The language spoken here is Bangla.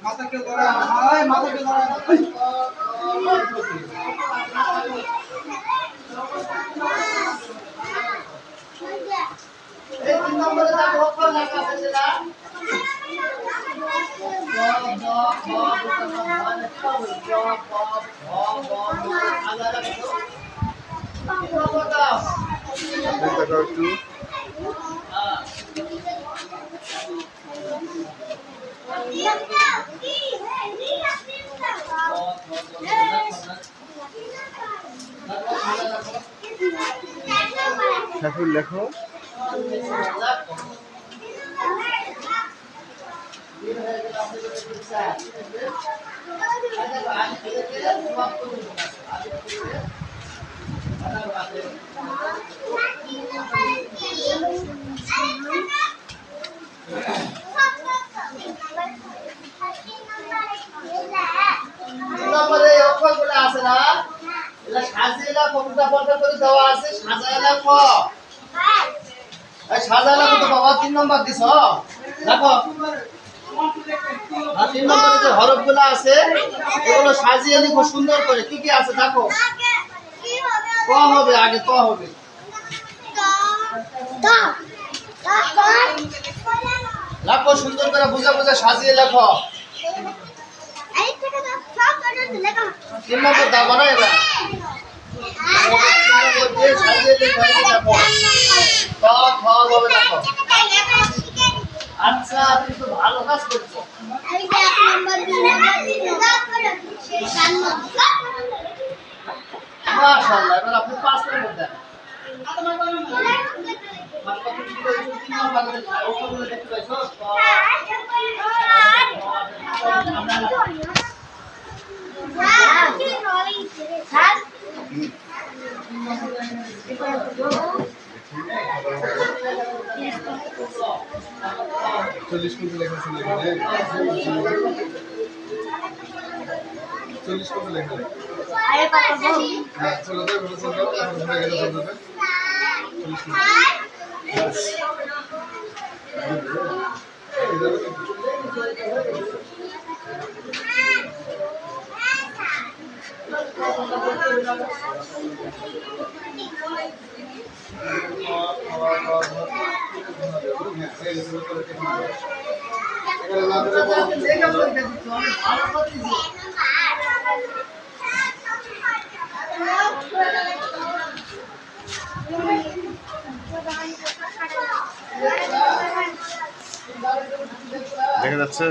মাথাকে ধরা হয় মাথাকে ধরা এই তিন নম্বরে যা অক্ষর লেখা আছে যেটা সাফুল লেখো অক্ষরগুলো আছে না এটা সাজিয়ে না কতটা পর্দা করে দেওয়া আছে সাজায় না ক সাজায় না কত বাবা 3 নম্বর দিছ দেখো 3 নম্বরে যে হরফগুলো আছে এগুলো সাজিয়ে লিখো সুন্দর করে কি কি আছে দেখো ক হবে আগে ক হবে লেখো সুন্দর করে বুঝা বুঝা সাজিয়ে লেখো 3 নম্বর দাও না এবার সাজিয়ে লেখো দেখো ক খ হবে দেখো আচ্ছা তুমি তো ভালো কাজ করছো আমি 1 নম্বর 2 নম্বর 3 নম্বর মাশাআল্লাহ এবার আপনি 5 নম্বর দেন চল্লিশ কোটি লেখা ছিল এখানে 40 কোটি লেখা চলো তো বলো চলো এখন ধরে গেল বলতে 40 কোটি দেখা যাচ্ছে।